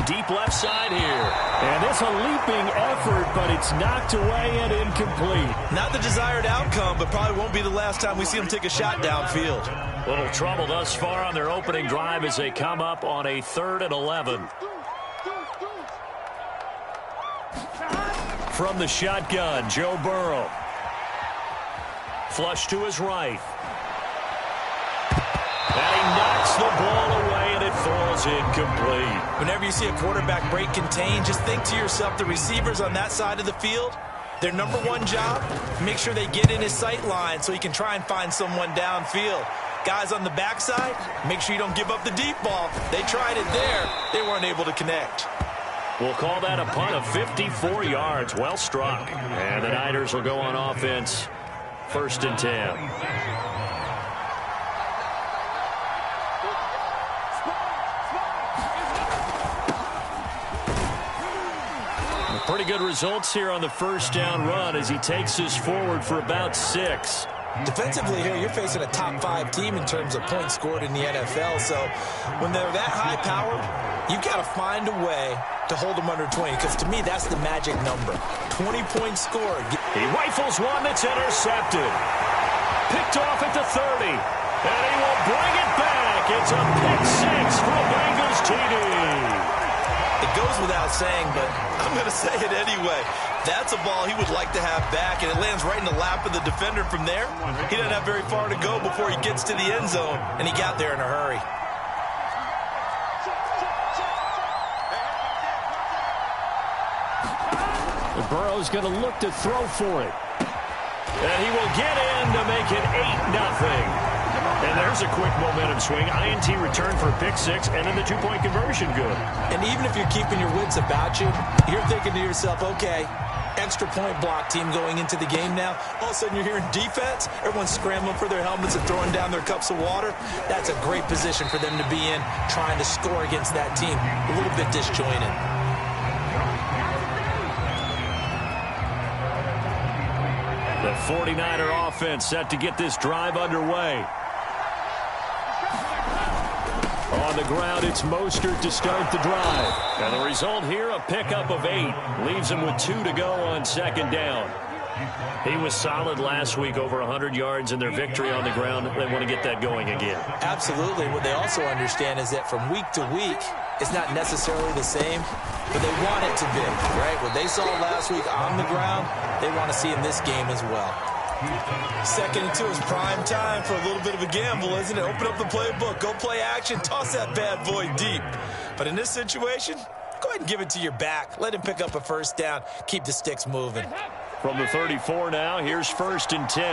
deep left side here. And it's a leaping effort, but it's knocked away and incomplete. Not the desired outcome, but probably won't be the last time we see him take a shot downfield. Little trouble thus far on their opening drive as they come up on a 3rd and 11. From the shotgun, Joe Burrow. Flush to his right. And he knocks the ball away, and it falls incomplete. Whenever you see a quarterback break contain, just think to yourself, the receivers on that side of the field, their number one job, make sure they get in his sight line so he can try and find someone downfield. Guys on the backside, make sure you don't give up the deep ball. They tried it there. They weren't able to connect. We'll call that a punt of 54 yards. Well struck. And the Niners will go on offense. 1st and 10. Pretty good results here on the first down run as he takes us forward for about 6. Defensively here, you're facing a top 5 team in terms of points scored in the NFL. So when they're that high-powered, you've got to find a way to hold them under 20, because to me, that's the magic number. 20 points scored. He rifles one that's intercepted. Picked off at the 30. And he will bring it back. It's a pick 6 for a Bengals TD. It goes without saying, but I'm going to say it anyway. That's a ball he would like to have back, and it lands right in the lap of the defender from there. He doesn't have very far to go before he gets to the end zone, and he got there in a hurry. Burrow's going to look to throw for it. And he will get in to make it 8-0. And there's a quick momentum swing. INT return for a pick 6, and then the 2-point conversion good. And even if you're keeping your wits about you, you're thinking to yourself, okay, extra point block team going into the game now. All of a sudden you're hearing defense. Everyone's scrambling for their helmets and throwing down their cups of water. That's a great position for them to be in, trying to score against that team. A little bit disjointed. The 49er offense set to get this drive underway. On the ground, it's Mostert to start the drive. And the result here, a pickup of 8. Leaves him with 2 to go on 2nd down. He was solid last week, over 100 yards in their victory on the ground. They want to get that going again. Absolutely. What they also understand is that from week to week, it's not necessarily the same, but they want it to be, right? What they saw last week on the ground, they want to see in this game as well. 2nd and 2 is prime time for a little bit of a gamble, isn't it? Open up the playbook, go play action, toss that bad boy deep. But in this situation, go ahead and give it to your back. Let him pick up a 1st down. Keep the sticks moving. From the 34 now, here's 1st and 10.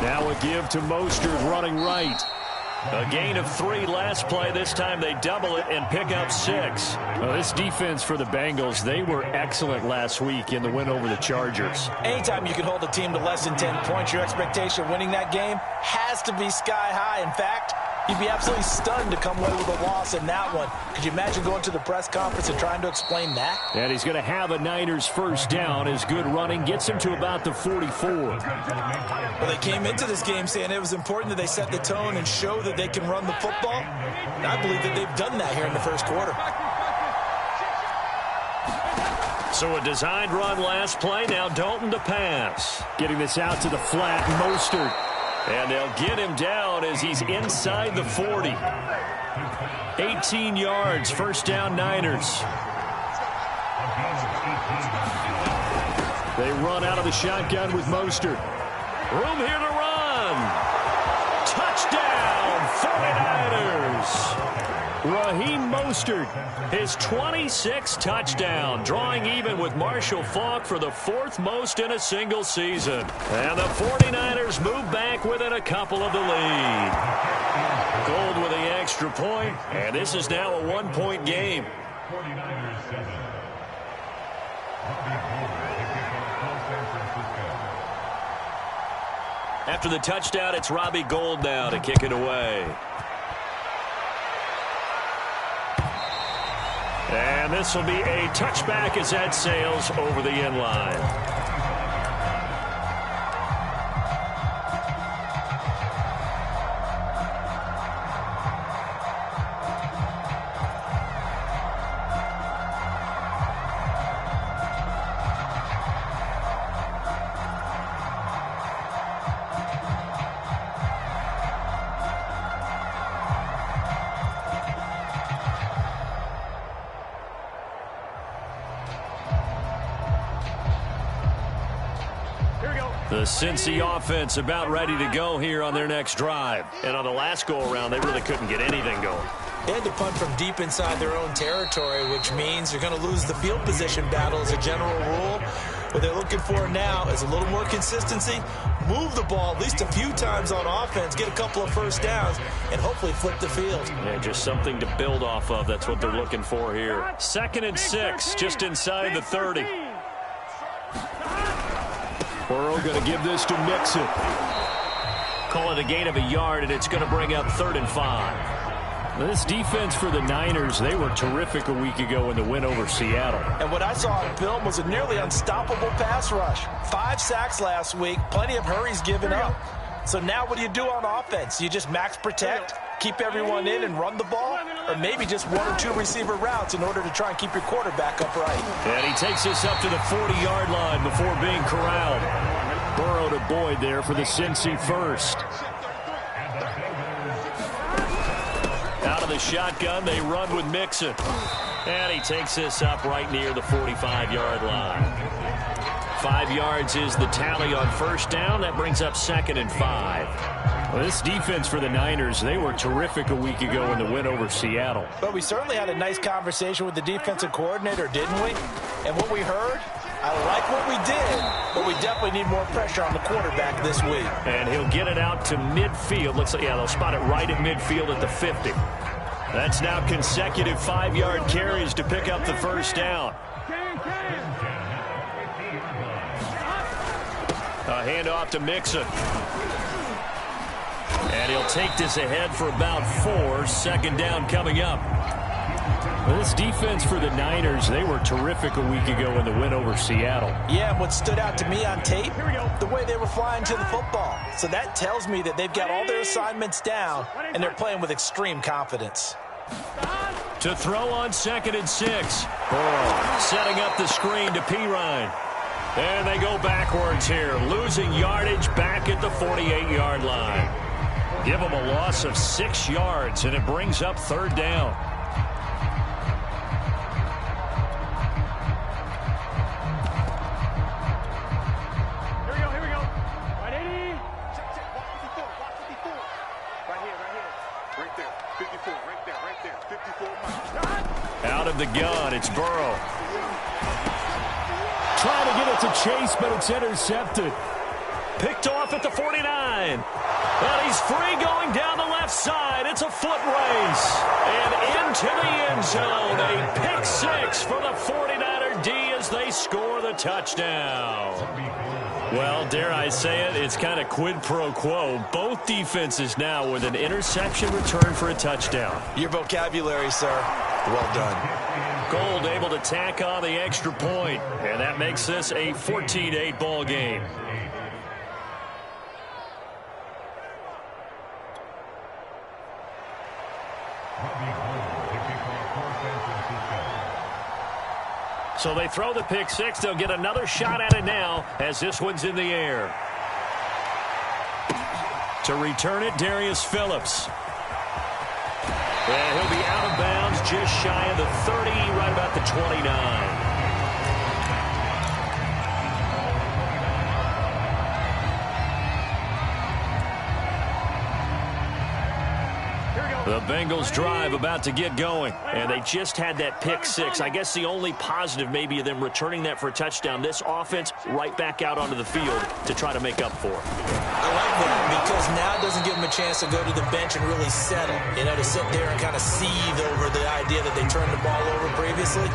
Now a give to Mostert running right. A gain of 3 last play. This time they double it and pick up 6. Well, this defense for the Bengals, they were excellent last week in the win over the Chargers. Anytime you can hold a team to less than 10 points, your expectation of winning that game has to be sky high. In fact, you'd be absolutely stunned to come away with a loss in that one. Could you imagine going to the press conference and trying to explain that? And he's going to have a Niners 1st down. His good running gets him to about the 44. Well, they came into this game saying it was important that they set the tone and show that they can run the football. And I believe that they've done that here in the 1st quarter. So a designed run last play. Now Dalton to pass. Getting this out to the flat, Mostert. And they'll get him down as he's inside the 40. 18 yards, 1st down Niners. They run out of the shotgun with Mostert. Room here to run. Touchdown, 49ers. Raheem Mostert, his 26th touchdown, drawing even with Marshall Faulk for the 4th most in a single season. And the 49ers move back within a couple of the lead. Gold with the extra point, and this is now a 1-point game. After the touchdown, it's Robbie Gould now to kick it away. And this will be a touchback as that sails over the end line. The Cincy offense about ready to go here on their next drive. And on the last go-around, they really couldn't get anything going. They had to punt from deep inside their own territory, which means you're going to lose the field position battle as a general rule. What they're looking for now is a little more consistency, move the ball at least a few times on offense, get a couple of first downs, and hopefully flip the field. Yeah, just something to build off of. That's what they're looking for here. 2nd and 6, just inside the 30. Burrow going to give this to Mixon. Call it a gain of a yard, and it's going to bring up 3rd and 5. This defense for the Niners, they were terrific a week ago in the win over Seattle. And what I saw on film was a nearly unstoppable pass rush. 5 sacks last week, plenty of hurries given up. So now what do you do on offense? You just max protect, keep everyone in and run the ball? Or maybe just 1 or 2 receiver routes in order to try and keep your quarterback upright? And he takes this up to the 40-yard line before being corralled. Burrow to Boyd there for the Cincy first. Out of the shotgun, they run with Mixon. And he takes this up right near the 45-yard line. 5 yards is the tally on first down. That brings up 2nd and 5. Well, this defense for the Niners, they were terrific a week ago in the win over Seattle. But we certainly had a nice conversation with the defensive coordinator, didn't we? And what we heard, I like what we did, but we definitely need more pressure on the quarterback this week. And he'll get it out to midfield. Looks like, yeah, they'll spot it right at midfield at the 50. That's now consecutive 5-yard carries to pick up the first down. A handoff to Mixon. And he'll take this ahead for about 4. 2nd down coming up. Well, this defense for the Niners, they were terrific a week ago in the win over Seattle. Yeah, and what stood out to me on tape, the way they were flying to the football. So that tells me that they've got all their assignments down, and they're playing with extreme confidence. To throw on 2nd and 6. Burrow setting up the screen to Pirine. And they go backwards here, losing yardage back at the 48-yard line. Give them a loss of 6 yards, and it brings up 3rd down. Here we go. Right 80. Check. Watch 54. Watch 54. Right here. Right there. 54. Right there. 54. Out of the gun, it's Burrow. Trying to get it to Chase, but it's intercepted. Picked off at the 49. And he's free going down the left side. It's a foot race. And into the end zone. A pick 6 for the 49er D as they score the touchdown. Well, dare I say it, it's kind of quid pro quo. Both defenses now with an interception return for a touchdown. Your vocabulary, sir. Well done. Gold able to tack on the extra point, and that makes this a 14-8 ball game. So they throw the pick 6. They'll get another shot at it now as this one's in the air. To return it, Darius Phillips. And he'll be out of bounds just shy of the 30, right about the 29. The Bengals drive about to get going, and they just had that pick 6. I guess the only positive maybe of them returning that for a touchdown. This offense right back out onto the field to try to make up for it. I like that because now it doesn't give them a chance to go to the bench and really settle. You know, to sit there and kind of seethe over the idea that they turned the ball over previously.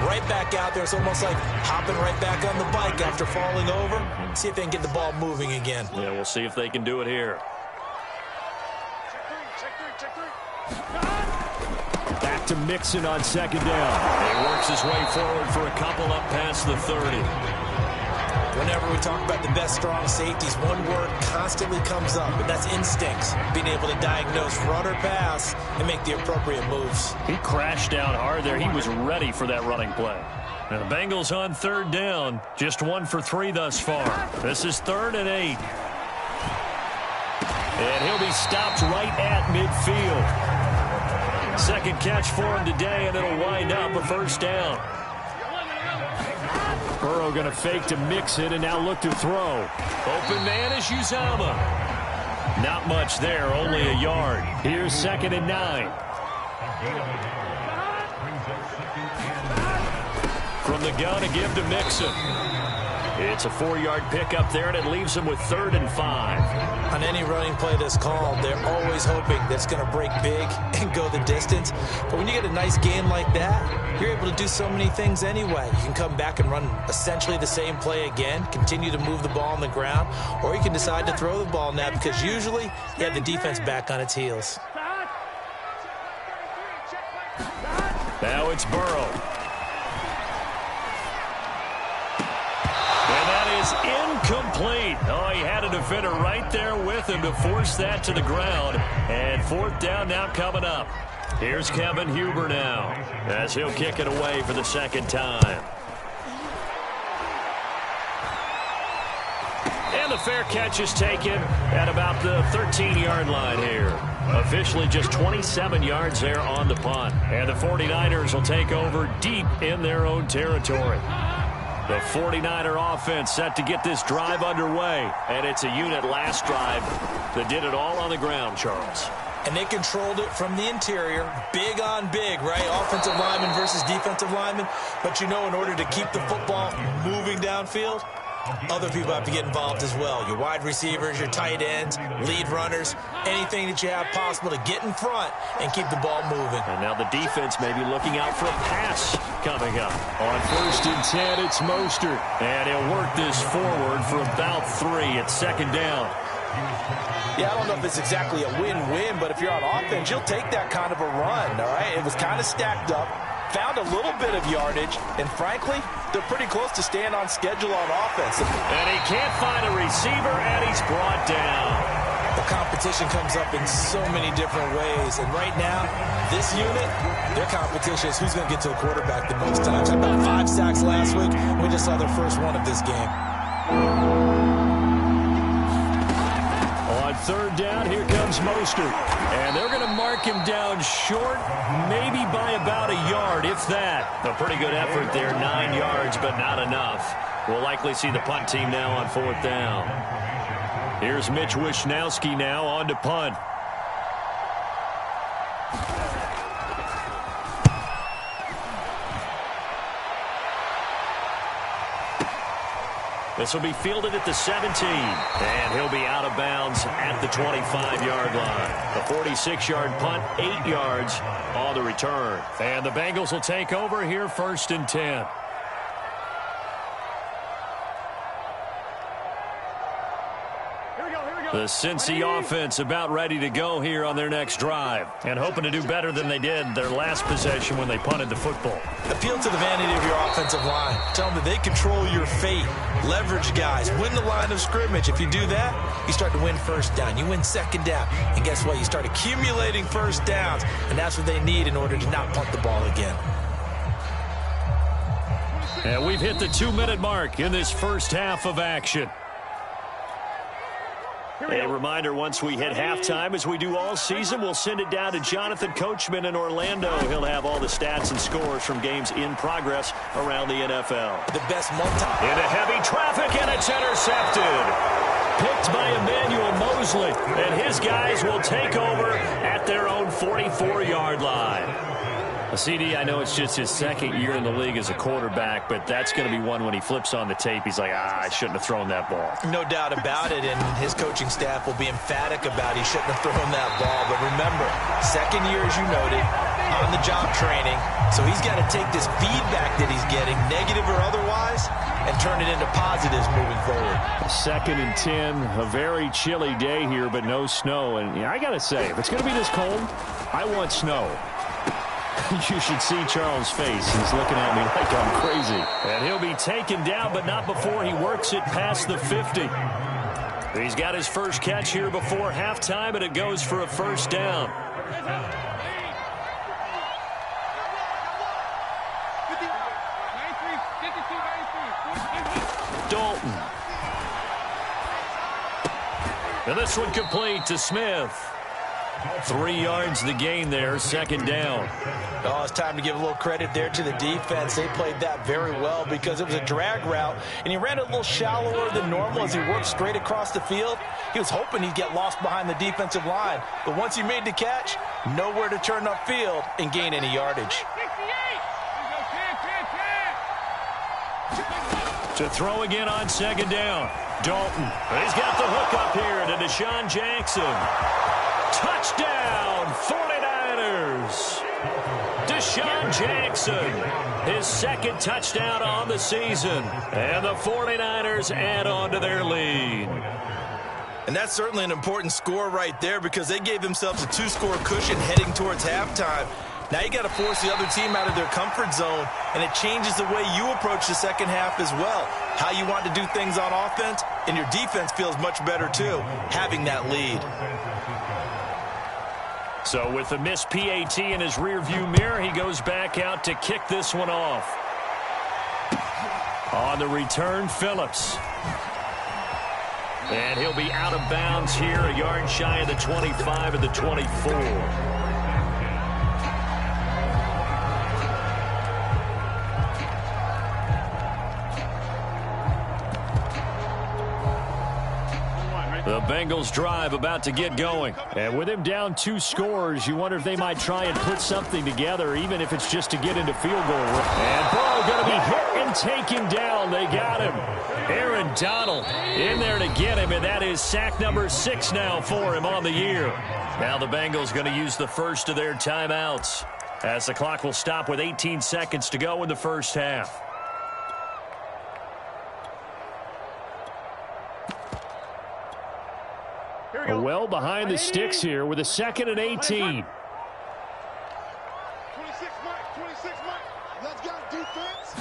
Right back out there. It's almost like hopping right back on the bike after falling over. See if they can get the ball moving again. Yeah, we'll see if they can do it here. Back to Mixon on 2nd down. He works his way forward for a couple up past the 30. Whenever we talk about the best strong safeties, one word constantly comes up, and that's instincts. Being able to diagnose run or pass and make the appropriate moves. He crashed down hard there. He was ready for that running play. Now the Bengals on 3rd down. Just 1 for 3 thus far. This is 3rd and 8. And he'll be stopped right at midfield. Second catch for him today, and it'll wind up a first down. Burrow going to fake to mix it and now look to throw. Open man is Uzama. Not much there, only a yard. Here's 2nd and 9. From the gun to give to Mixon. It's a 4-yard pickup there, and it leaves him with 3rd and 5. On any running play that's called, they're always hoping that it's going to break big and go the distance. But when you get a nice game like that, you're able to do so many things anyway. You can come back and run essentially the same play again, continue to move the ball on the ground, or you can decide to throw the ball now because usually you have the defense back on its heels. Now it's Burrow. Incomplete. Oh, he had a defender right there with him to force that to the ground. And 4th down now coming up. Here's Kevin Huber now as he'll kick it away for the 2nd time. And the fair catch is taken at about the 13-yard line here. Officially just 27 yards there on the punt. And the 49ers will take over deep in their own territory. The 49er offense set to get this drive underway. And it's a unit last drive that did it all on the ground, Charles. And they controlled it from the interior. Big on big, right? Offensive lineman versus defensive lineman. But you know, in order to keep the football moving downfield, other people have to get involved as well. Your wide receivers, your tight ends, lead runners, anything that you have possible to get in front and keep the ball moving. And now the defense may be looking out for a pass coming up. On 1st and 10, it's Mostert. And he'll work this forward for about 3 at 2nd down. Yeah, I don't know if it's exactly a win-win, but if you're on offense, you'll take that kind of a run, all right? It was kind of stacked up. Found a little bit of yardage, and frankly, they're pretty close to staying on schedule on offense. And he can't find a receiver, and he's brought down. The competition comes up in so many different ways, and right now, this unit, their competition is who's going to get to the quarterback the most times. About 5 sacks last week. We just saw their first one of this game. On 3rd down, here comes Mostert. And they're going to mark him down short, maybe by about a yard, if that. A pretty good effort there, 9 yards, but not enough. We'll likely see the punt team now on 4th down. Here's Mitch Wishnowski now on to punt. This will be fielded at the 17, and he'll be out of bounds at the 25-yard line. The 46-yard punt, 8 yards on the return. And the Bengals will take over here 1st and 10. The Cincy offense about ready to go here on their next drive, and hoping to do better than they did their last possession when they punted the football. Appeal to the vanity of your offensive line. Tell them that they control your fate. Leverage guys. Win the line of scrimmage. If you do that, you start to win 1st down. You win 2nd down. And guess what? You start accumulating 1st downs, and that's what they need in order to not punt the ball again. And we've hit the 2-minute mark in this first half of action. A reminder, once we hit halftime, as we do all season, we'll send it down to Jonathan Coachman in Orlando. He'll have all the stats and scores from games in progress around the NFL. The best multi. Into heavy traffic, and it's intercepted. Picked by Emmanuel Mosley, and his guys will take over at their own 44-yard line. CD, I know it's just his 2nd year in the league as a quarterback, but that's going to be one when he flips on the tape. He's like, I shouldn't have thrown that ball. No doubt about it, and his coaching staff will be emphatic about he shouldn't have thrown that ball. But remember, 2nd year, as you noted, on-the-job training, so he's got to take this feedback that he's getting, negative or otherwise, and turn it into positives moving forward. 2nd and 10, a very chilly day here, but no snow. And I got to say, if it's going to be this cold, I want snow. You should see Charles' face. He's looking at me like I'm crazy. And he'll be taken down, but not before he works it past the 50. He's got his first catch here before halftime, and it goes for a 1st down. Dalton. And this one complete to Smith. 3 yards the gain there, second down. Oh, it's time to give a little credit there to the defense. They played that very well because it was a drag route, and he ran it a little shallower than normal as he worked straight across the field. He was hoping he'd get lost behind the defensive line, but once he made the catch, nowhere to turn upfield and gain any yardage. To throw again on second down. Dalton. He's got the hook up here to Deshaun Jackson. Touchdown, 49ers. Deshaun Jackson, his second touchdown on the season. And the 49ers add on to their lead. And that's certainly an important score right there because they gave themselves a 2-score cushion heading towards halftime. Now you got to force the other team out of their comfort zone, and it changes the way you approach the second half as well. How you want to do things on offense, and your defense feels much better too, having that lead. So with the missed PAT in his rearview mirror, he goes back out to kick this one off. On the return, Phillips. And he'll be out of bounds here, a yard shy of the 25 and the 24. The Bengals drive about to get going. And with him down 2 scores, you wonder if they might try and put something together, even if it's just to get into field goal range. And Burrow going to be hit and taken down. They got him. Aaron Donald in there to get him, and that is sack number 6 now for him on the year. Now the Bengals going to use the first of their timeouts as the clock will stop with 18 seconds to go in the first half. Well behind the sticks here with a 2nd and 18. 26, Mike. 26, Mike. Let's go, defense.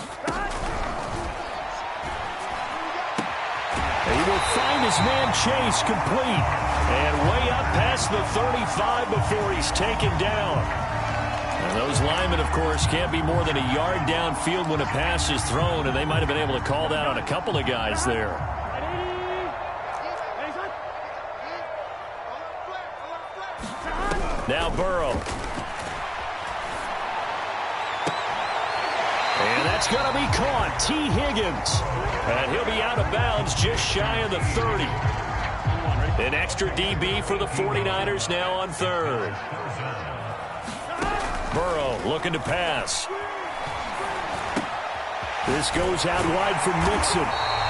He will find his man Chase complete. And way up past the 35 before he's taken down. And those linemen, of course, can't be more than a yard downfield when a pass is thrown, and they might have been able to call that on a couple of guys there. Now Burrow. And that's going to be caught. T. Higgins. And he'll be out of bounds just shy of the 30. An extra DB for the 49ers now on third. Burrow looking to pass. This goes out wide for Mixon.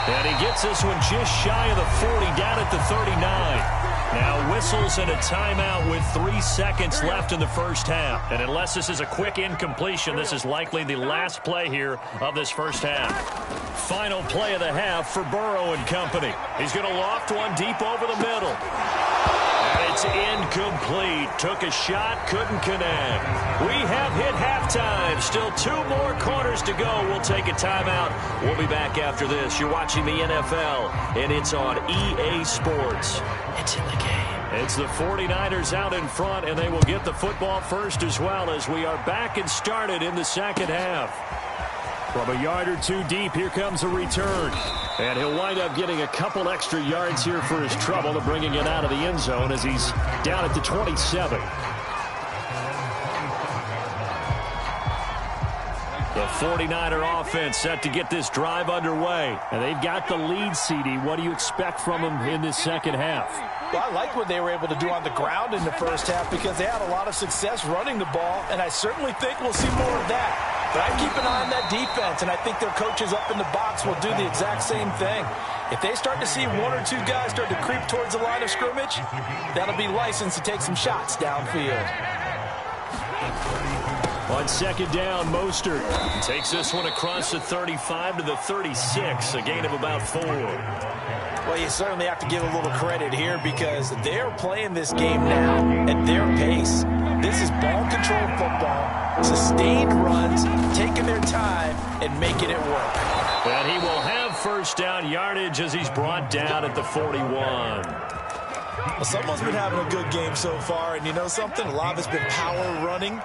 And he gets this one just shy of the 40, down at the 39. Now whistles and a timeout with 3 seconds left in the first half. And unless this is a quick incompletion, this is likely the last play here of this first half. Final play of the half for Burrow and company. He's going to loft one deep over the middle. And it's incomplete. Took a shot, couldn't connect. We have hit halftime. Still 2 more quarters to go. We'll take a timeout. We'll be back after this. You're watching the NFL, and it's on EA Sports. It's in the game. It's the 49ers out in front, and they will get the football first as well as we are back and started in the second half. From a yard or 2 deep, here comes a return. And he'll wind up getting a couple extra yards here for his trouble of bringing it out of the end zone as he's down at the 27. The 49er offense set to get this drive underway. And they've got the lead, CD. What do you expect from them in this second half? Well, I like what they were able to do on the ground in the first half because they had a lot of success running the ball, and I certainly think we'll see more of that. But I keep an eye on that defense, and I think their coaches up in the box will do the exact same thing. If they start to see 1 or 2 guys start to creep towards the line of scrimmage, that'll be licensed to take some shots downfield. On second down, Mostert takes this one across the 35 to the 36, a gain of about 4. Well, you certainly have to give a little credit here because they're playing this game now at their pace. This is ball control football, sustained runs, taking their time and making it work. And he will have first down yardage as he's brought down at the 41. Well, someone's been having a good game so far, and you know something? A lot of it's been power running.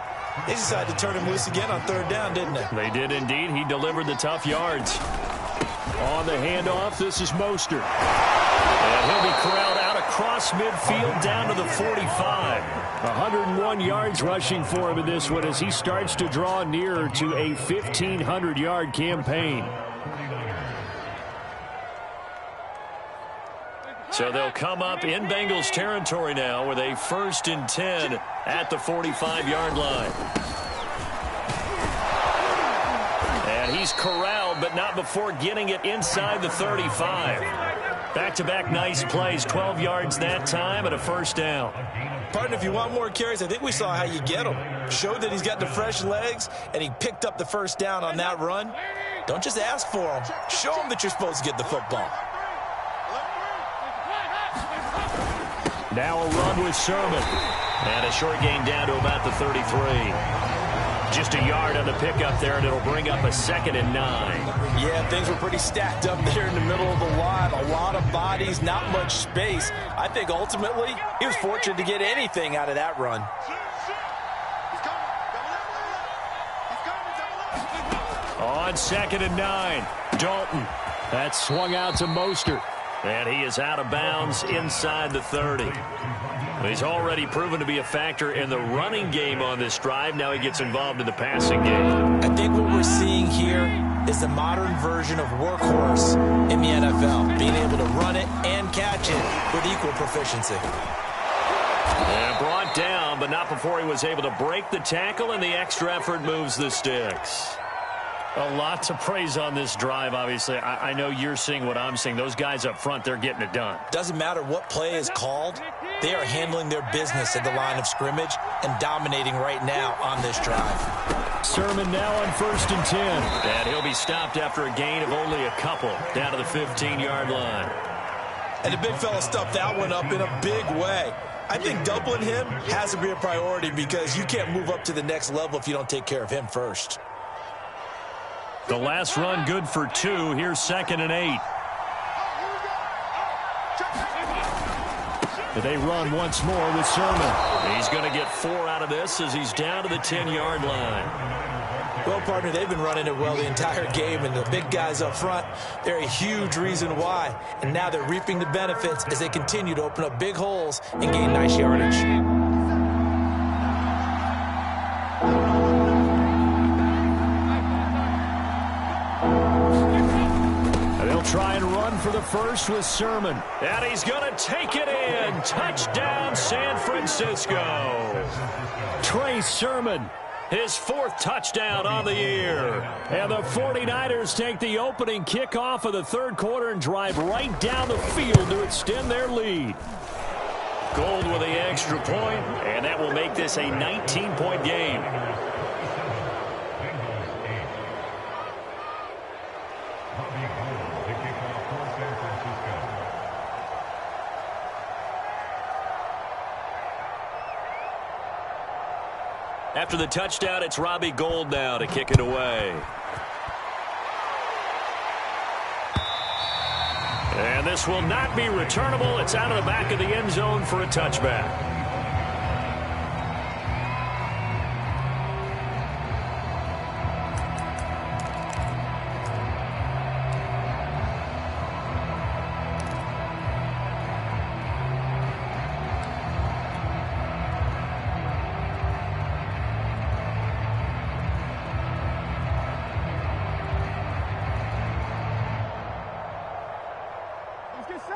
They decided to turn him loose again on third down, didn't they? They did indeed. He delivered the tough yards. On the handoff, this is Mostert. And he'll be corralled out across midfield down to the 45. 101 yards rushing for him in this one as he starts to draw nearer to a 1,500-yard campaign. So they'll come up in Bengals territory now with a 1st and 10 at the 45-yard line. And he's corralled, but not before getting it inside the 35. Back-to-back nice plays, 12 yards that time and a 1st down. Partner, if you want more carries, I think we saw how you get them. Showed that he's got the fresh legs, and he picked up the 1st down on that run. Don't just ask for them. Show them that you're supposed to get the football. Now a run with Sermon. And a short gain down to about the 33. Just a yard on the pickup there, and it'll bring up a 2nd and 9. Yeah, things were pretty stacked up there in the middle of the line. A lot of bodies, not much space. I think ultimately he was fortunate to get anything out of that run. On 2nd and 9, Dalton. That swung out to Mostert. And he is out of bounds inside the 30. He's already proven to be a factor in the running game on this drive. Now he gets involved in the passing game. I think what we're seeing here is the modern version of workhorse in the NFL, being able to run it and catch it with equal proficiency. And brought down, but not before he was able to break the tackle, and the extra effort moves the sticks. A lot to praise on this drive, obviously. I know you're seeing what I'm seeing. Those guys up front, they're getting it done. Doesn't matter what play is called. They are handling their business at the line of scrimmage and dominating right now on this drive. Sermon now on 1st and 10. And he'll be stopped after a gain of only a couple down to the 15-yard line. And the big fella stuffed that one up in a big way. I think doubling him has to be a priority because you can't move up to the next level if you don't take care of him first. The last run good for 2. Here's 2nd and 8. They run once more with Sermon. He's going to get 4 out of this as he's down to the 10-yard line. Well, partner, they've been running it well the entire game, and the big guys up front, they're a huge reason why. And now they're reaping the benefits as they continue to open up big holes and gain nice yardage. Try and run for the first with Sermon. And he's going to take it in. Touchdown, San Francisco. Trey Sermon. His 4th touchdown on the year. And the 49ers take the opening kickoff of the 3rd quarter and drive right down the field to extend their lead. Gold with the extra point, and that will make this a 19-point game. After the touchdown, it's Robbie Gould now to kick it away. And this will not be returnable. It's out of the back of the end zone for a touchback.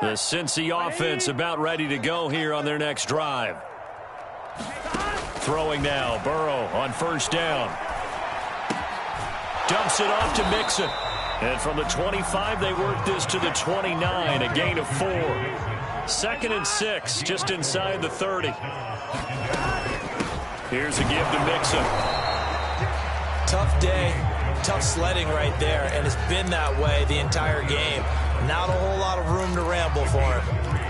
The Cincy offense about ready to go here on their next drive. Throwing now, Burrow on 1st down. Dumps it off to Mixon. And from the 25, they work this to the 29, a gain of 4. 2nd and 6, just inside the 30. Here's a give to Mixon. Tough day, tough sledding right there, and it's been that way the entire game. Not a whole lot of room to ramble for him.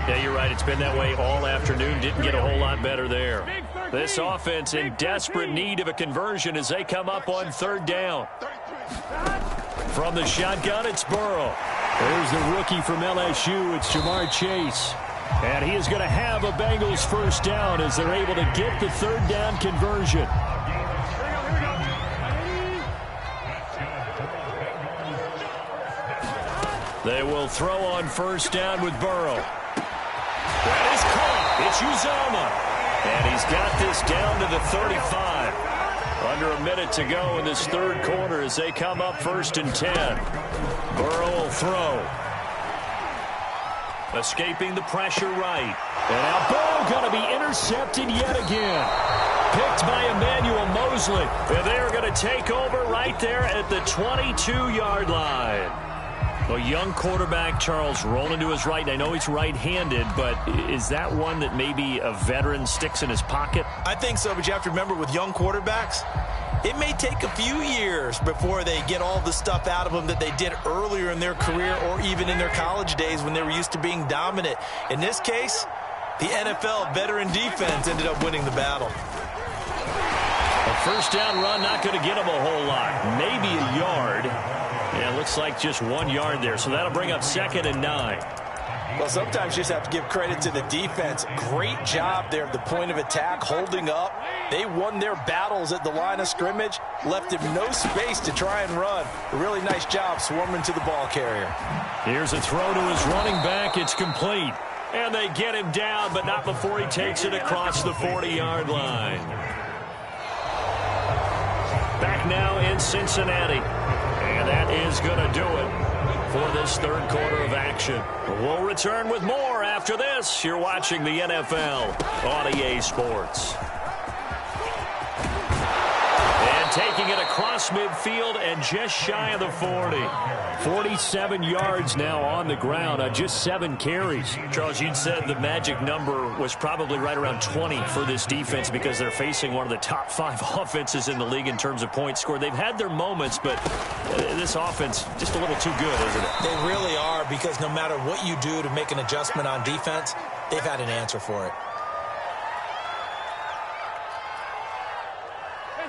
Yeah, you're right. It's been that way all afternoon. Didn't get a whole lot better there. This offense in desperate need of a conversion as they come up on 3rd down. From the shotgun, it's Burrow. There's the rookie from LSU. It's Jamar Chase. And he is going to have a Bengals 1st down as they're able to get the 3rd down conversion. They will throw on 1st down with Burrow. That is caught. It's Uzomah. And he's got this down to the 35. Under a minute to go in this third quarter as they come up 1st and 10. Burrow will throw. Escaping the pressure right. And now Burrow going to be intercepted yet again. Picked by Emmanuel Mosley. And they're going to take over right there at the 22-yard line. A young quarterback, Charles, rolling to his right. And I know he's right-handed, but is that one that maybe a veteran sticks in his pocket? I think so, but you have to remember with young quarterbacks, it may take a few years before they get all the stuff out of them that they did earlier in their career or even in their college days when they were used to being dominant. In this case, the NFL veteran defense ended up winning the battle. A first down run, not going to get him a whole lot. Maybe a yard. Yeah, it looks like just 1 yard there, so that'll bring up 2nd and 9. Well, sometimes you just have to give credit to the defense. Great job there at the point of attack, holding up. They won their battles at the line of scrimmage, left him no space to try and run. A really nice job swarming to the ball carrier. Here's a throw to his running back. It's complete. And they get him down, but not before he takes it across the 40-yard line. Back now in Cincinnati. And that is going to do it for this third quarter of action. We'll return with more after this. You're watching the NFL on EA Sports. And taking it across midfield and just shy of the 40. 47 yards now on the ground on just 7 carries. Charles, you'd said the magic number was probably right around 20 for this defense because they're facing one of the top 5 offenses in the league in terms of points scored. They've had their moments, but this offense just a little too good, isn't it? They really are, because no matter what you do to make an adjustment on defense, they've had an answer for it.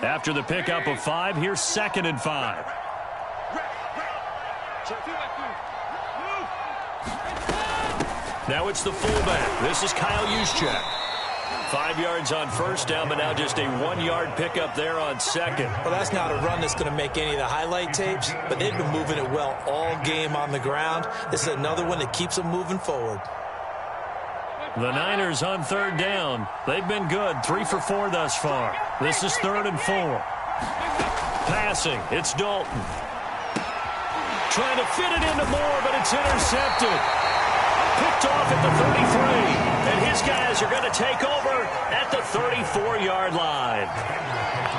After the pickup of 5, here's 2nd and 5. Now it's the fullback. This is Kyle Juszczyk. 5 yards on first down, but now just a 1-yard pickup there on 2nd. Well, that's not a run that's going to make any of the highlight tapes, but they've been moving it well all game on the ground. This is another one that keeps them moving forward. The Niners on 3rd down. They've been good. 3 for 4 thus far. This is 3rd and 4. Passing. It's Dalton. Trying to fit it into Moore, but it's intercepted. Picked off at the 33. And his guys are going to take over at the 34-yard line.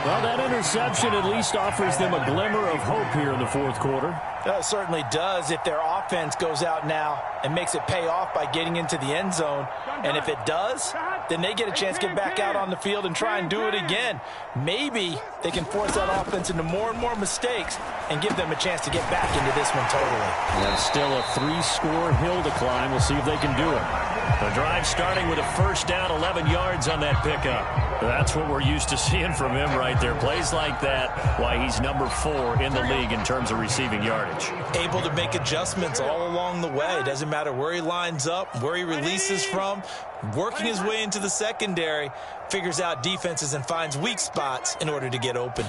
Well, that interception at least offers them a glimmer of hope here in the fourth quarter. It certainly does if their offense goes out now and makes it pay off by getting into the end zone. And if it does, then they get a chance to get back out on the field and try and do it again. Maybe they can force that offense into more and more mistakes and give them a chance to get back into this one totally. And still a 3-score hill to climb. We'll see if they can do it. The drive starting with a first down, 11 yards on that pickup. That's what we're used to seeing from him right there. Plays like that, why he's number 4 in the league in terms of receiving yardage. Able to make adjustments all along the way. Doesn't matter where he lines up, where he releases from. Working his way into the secondary, figures out defenses and finds weak spots in order to get open.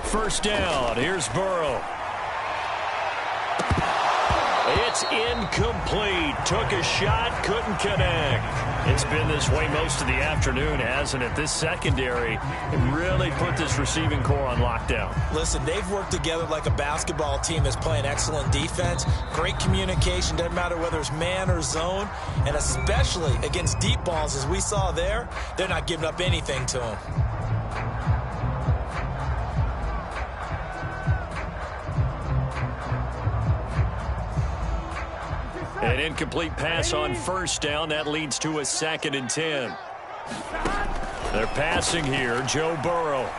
First down, here's Burrow. It's incomplete. Took a shot, couldn't connect. It's been this way most of the afternoon, hasn't it? This secondary really put this receiving core on lockdown. Listen, they've worked together like a basketball team that's playing excellent defense. Great communication, doesn't matter whether it's man or zone. And especially against deep balls, as we saw there, they're not giving up anything to them. An incomplete pass on first down. That leads to a 2nd and 10. They're passing here. Joe Burrow.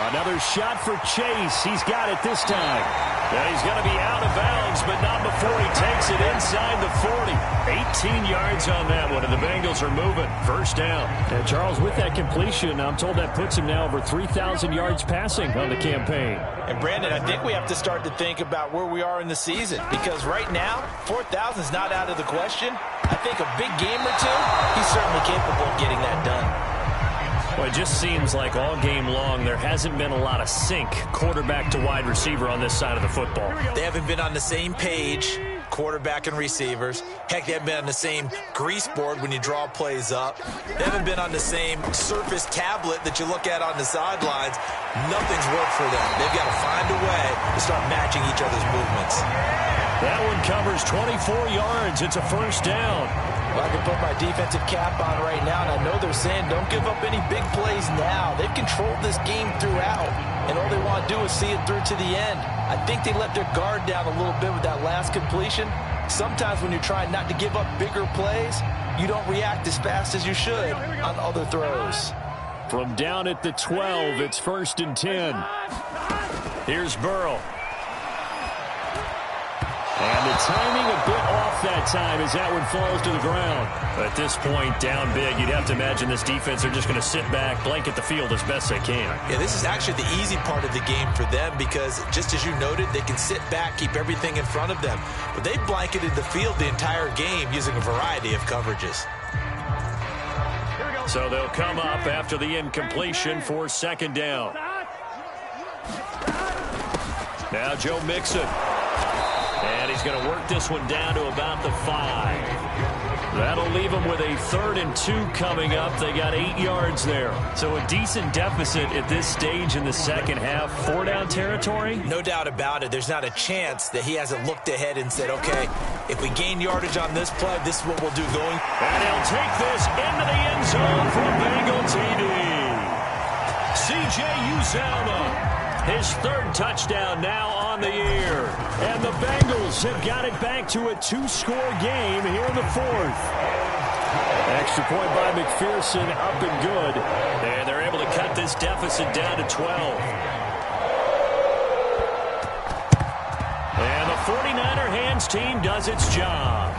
Another shot for Chase. He's got it this time. And he's going to be out of bounds, but not before he takes it inside the 40. 18 yards on that one, and the Bengals are moving. First down. And Charles, with that completion, I'm told that puts him now over 3,000 yards passing on the campaign. And Brandon, I think we have to start to think about where we are in the season, because right now, 4,000 is not out of the question. I think a big game or two, he's certainly capable of getting that done. Well, it just seems like all game long there hasn't been a lot of sync quarterback to wide receiver on this side of the football. They haven't been on the same page quarterback and receivers. Heck, they haven't been on the same grease board when you draw plays up. They haven't been on the same Surface tablet that you look at on the sidelines. Nothing's worked for them. They've got to find a way to start matching each other's movements. That one covers 24 yards. It's a first down. Well, I can put my defensive cap on right now, and I know they're saying don't give up any big plays now. They've controlled this game throughout, and all they want to do is see it through to the end. I think they let their guard down a little bit with that last completion. Sometimes when you're trying not to give up bigger plays, you don't react as fast as you should on other throws. From down at the 12, it's 1st and 10. Here's Burrow. And the timing a bit off that time as that one falls to the ground. At this point, down big, you'd have to imagine this defense are just going to sit back, blanket the field as best they can. Yeah, this is actually the easy part of the game for them because, just as you noted, they can sit back, keep everything in front of them. But they blanketed the field the entire game using a variety of coverages. So they'll come up after the incompletion for 2nd down. Now Joe Mixon. And he's going to work this one down to about the 5. That'll leave them with a 3rd and 2 coming up. They got 8 yards there. So a decent deficit at this stage in the second half. 4-down territory? No doubt about it. There's not a chance that he hasn't looked ahead and said, okay, if we gain yardage on this play, this is what we'll do going. And he'll take this into the end zone for a Bengal TD. C.J. Uzomah. His 3rd touchdown now on the year. And the Bengals have got it back to a 2-score game here in the 4th. Extra point by McPherson, up and good. And they're able to cut this deficit down to 12. And the 49er hands team does its job.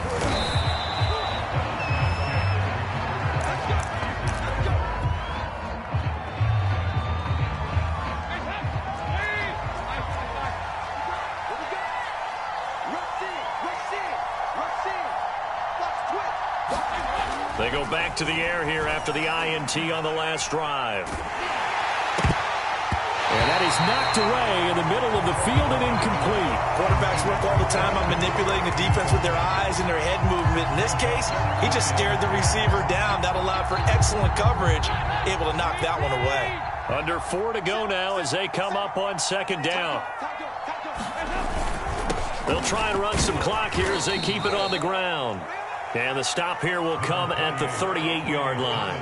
They go back to the air here after the INT on the last drive. And that is knocked away in the middle of the field and incomplete. Quarterbacks work all the time on manipulating the defense with their eyes and their head movement. In this case, he just stared the receiver down. That allowed for excellent coverage, able to knock that one away. Under 4 to go now as they come up on 2nd down. They'll try and run some clock here as they keep it on the ground. And the stop here will come at the 38-yard line.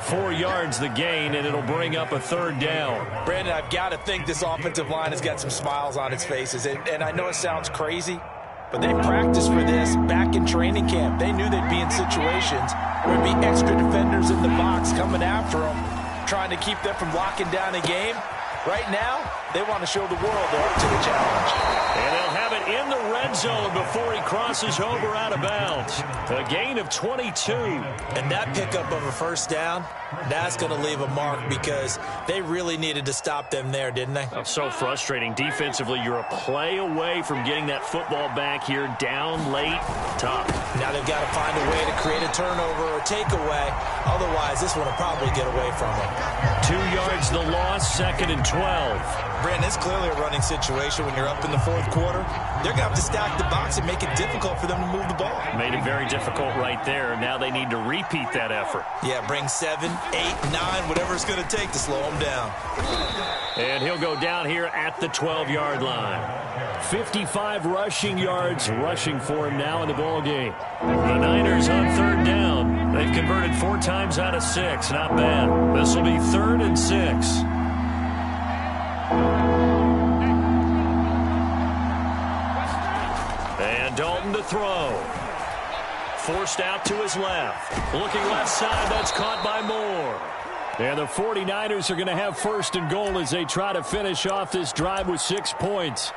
4 yards the gain, and it'll bring up a 3rd down. Brandon, I've got to think this offensive line has got some smiles on its faces. And I know it sounds crazy, but they practiced for this back in training camp. They knew they'd be in situations where there'd be extra defenders in the box coming after them, trying to keep them from locking down a game. Right now, they want to show the world they're up to the challenge. And they'll have it in the red zone before he crosses over out of bounds. A gain of 22. And that pickup of a 1st down, that's going to leave a mark because they really needed to stop them there, didn't they? Oh, so frustrating. Defensively, you're a play away from getting that football back here down late. Tough. Now they've got to find a way to create a turnover or takeaway. Otherwise, this one will probably get away from them. 2 yards the loss, 2nd and 12. Brandon, it's clearly a running situation when you're up in the 4th quarter. They're going to have to stack the box and make it difficult for them to move the ball. Made it very difficult right there. Now they need to repeat that effort. Yeah, bring 7, 8, 9, whatever it's going to take to slow them down. And he'll go down here at the 12-yard line. 55 rushing yards rushing for him now in the ball game. The Niners on 3rd down. They've converted 4 times out of 6. Not bad. This will be 3rd and 6. And Dalton to throw. Forced out to his left. Looking left side, that's caught by Moore. And the 49ers are going to have 1st and goal as they try to finish off this drive with 6 points.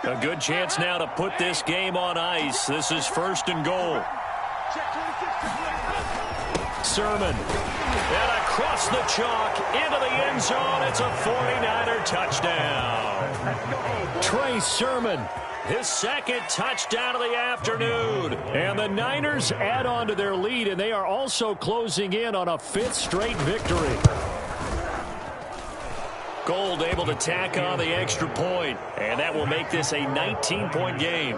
A good chance now to put this game on ice. This is 1st and goal. Sermon. And across the chalk into the end zone. It's a 49er touchdown. Trey Sermon, his 2nd touchdown of the afternoon. And the Niners add on to their lead, and they are also closing in on a 5th straight victory. Gold able to tack on the extra point, and that will make this a 19-point game.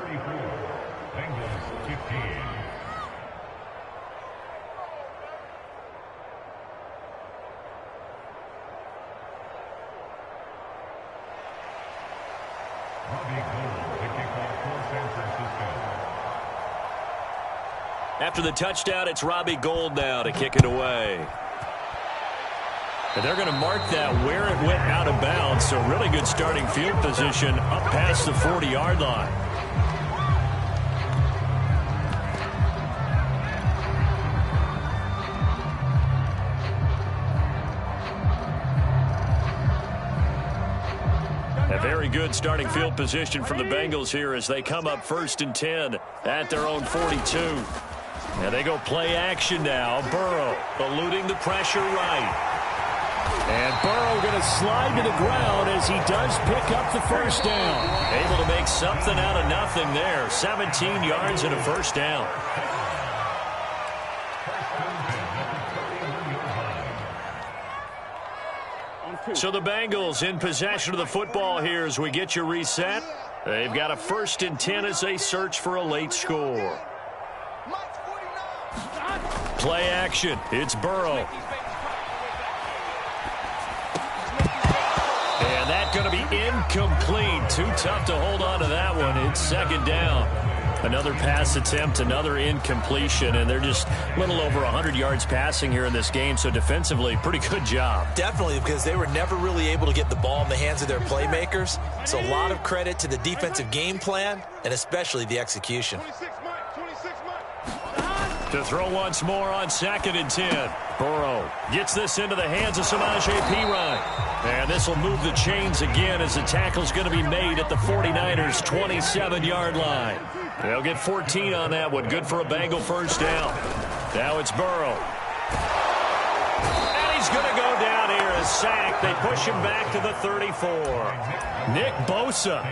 After the touchdown, it's Robbie Gould now to kick it away. And they're going to mark that where it went out of bounds, so really good starting field position up past the 40-yard line. A very good starting field position from the Bengals here as they come up 1st and 10 at their own 42. And they go play action now. Burrow eluding the pressure right. And Burrow going to slide to the ground as he does pick up the first down. Able to make something out of nothing there. 17 yards and a first down. So the Bengals in possession of the football here as we get you reset. They've got a 1st and 10 as they search for a late score. Play action. It's Burrow. And that's going to be incomplete. Too tough to hold on to that one. It's 2nd down. Another pass attempt, another incompletion, and they're just a little over 100 yards passing here in this game, so defensively, pretty good job. Definitely, because they were never really able to get the ball in the hands of their playmakers, so a lot of credit to the defensive game plan, and especially the execution. To throw once more on 2nd and 10. Burrow gets this into the hands of Samaje Perine. And this will move the chains again as the tackle's going to be made at the 49ers' 27-yard line. They'll get 14 on that one. Good for a Bengal first down. Now it's Burrow. And he's going to go down here, a sack. They push him back to the 34. Nick Bosa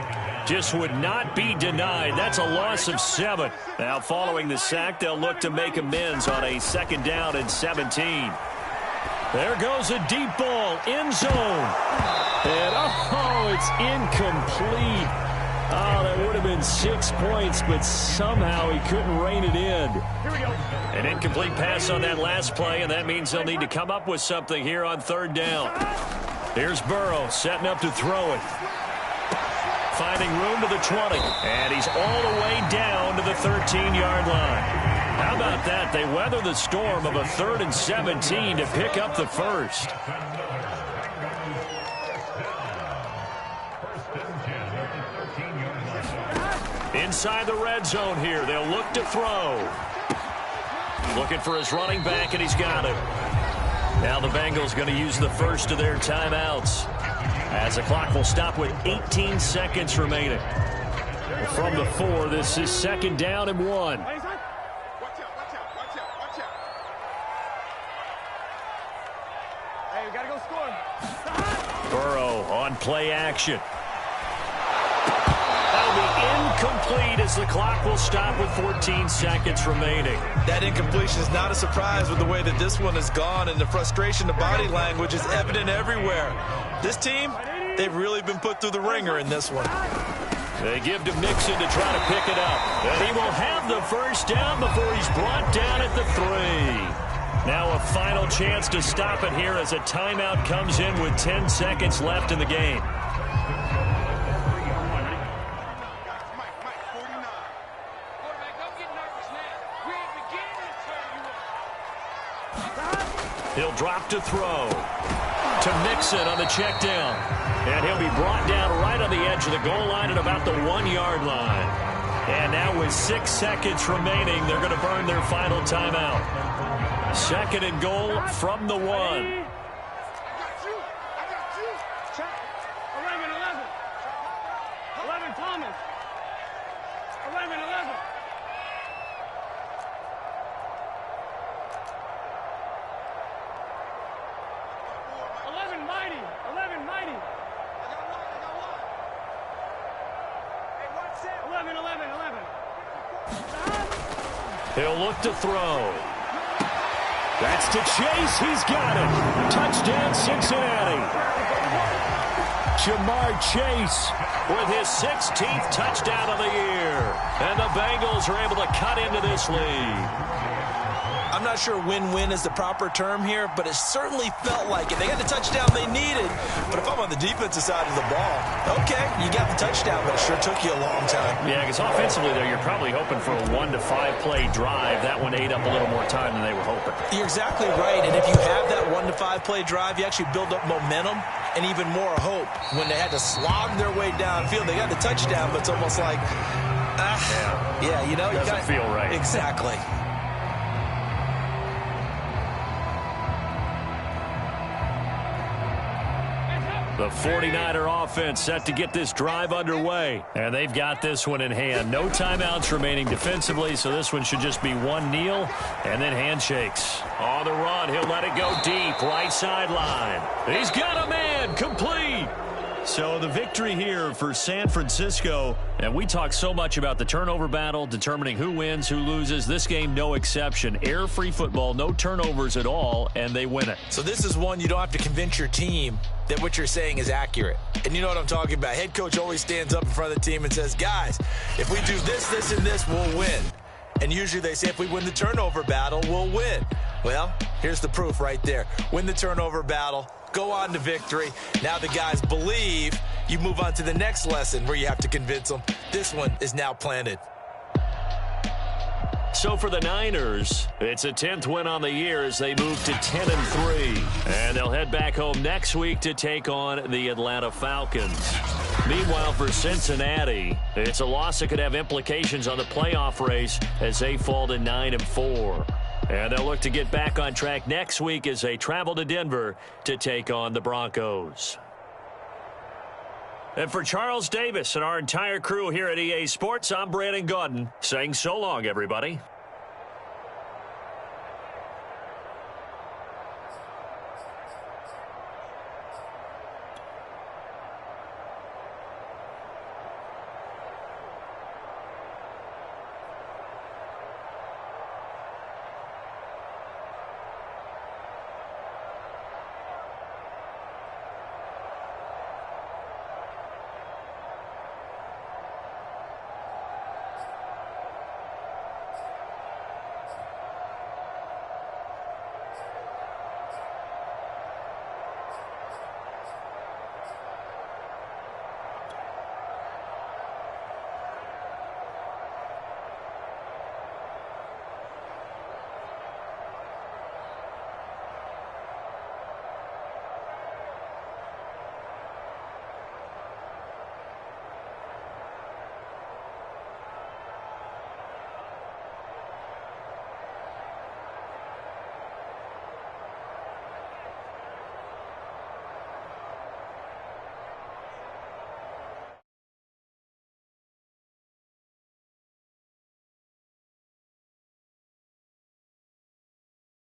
just would not be denied. That's a loss of 7. Now following the sack, they'll look to make amends on a 2nd down and 17. There goes a deep ball, end zone. And, oh, it's incomplete. Oh, that would have been 6 points, but somehow he couldn't rein it in. Here we go. An incomplete pass on that last play, and that means they'll need to come up with something here on 3rd down. Here's Burrow setting up to throw it. Finding room to the 20, and he's all the way down to the 13-yard line. How about that? They weather the storm of a 3rd and 17 to pick up the first. Inside the red zone here. They'll look to throw. Looking for his running back, and he's got it. Now the Bengals going to use the first of their timeouts, as the clock will stop with 18 seconds remaining. From the 4, this is 2nd down and 1. Burrow on play action. That'll be incomplete as the clock will stop with 14 seconds remaining. That incompletion is not a surprise with the way that this one has gone, and the frustration, the body language is evident everywhere. This team, they've really been put through the ringer in this one. They give to Mixon to try to pick it up. And he will have the first down before he's brought down at the 3. Now a final chance to stop it here as a timeout comes in with 10 seconds left in the game. He'll drop to throw. To Mixon on the check down. And he'll be brought down right on the edge of the goal line at about the 1-yard line. And now with 6 seconds remaining, they're going to burn their final timeout. 2nd and goal from the 1. I got you. Check. 11. 11, Thomas. 11. 11, Mighty. 11, Mighty. I got one. Hey, watch that. 11. He'll look to throw. That's to Chase. He's got it. Touchdown, Cincinnati. Jamar Chase with his 16th touchdown of the year. And the Bengals are able to cut into this lead. I'm not sure win-win is the proper term here, but it certainly felt like it. They got the touchdown they needed, but if I'm on the defensive side of the ball, okay, you got the touchdown, but it sure took you a long time. Yeah, because offensively, though, you're probably hoping for a 1 to 5 play drive. That one ate up a little more time than they were hoping. You're exactly right, and if you have that 1 to 5 play drive, you actually build up momentum and even more hope. When they had to slog their way downfield, they got the touchdown, but it's almost like, yeah, you know, doesn't feel right. Exactly. The 49er offense set to get this drive underway. And they've got this one in hand. No timeouts remaining defensively, so this one should just be one kneel and then handshakes. On the run, he'll let it go deep, right sideline. He's got a man, complete. So the victory here for San Francisco. And we talk so much about the turnover battle, determining who wins, who loses. This game, no exception. Air-free football, no turnovers at all, and they win it. So this is one you don't have to convince your team that what you're saying is accurate. And you know what I'm talking about. Head coach always stands up in front of the team and says, guys, if we do this, this, and this, we'll win. And usually they say if we win the turnover battle, we'll win. Well, here's the proof right there. Win the turnover battle. Go on to victory. Now the guys believe. You move on to the next lesson where you have to convince them. This one is now planted. So for the Niners, it's a 10th win on the year as they move to 10-3. And they'll head back home next week to take on the Atlanta Falcons. Meanwhile, for Cincinnati, it's a loss that could have implications on the playoff race as they fall to 9-4. And they'll look to get back on track next week as they travel to Denver to take on the Broncos. And for Charles Davis and our entire crew here at EA Sports, I'm Brandon Gaudin saying so long, everybody.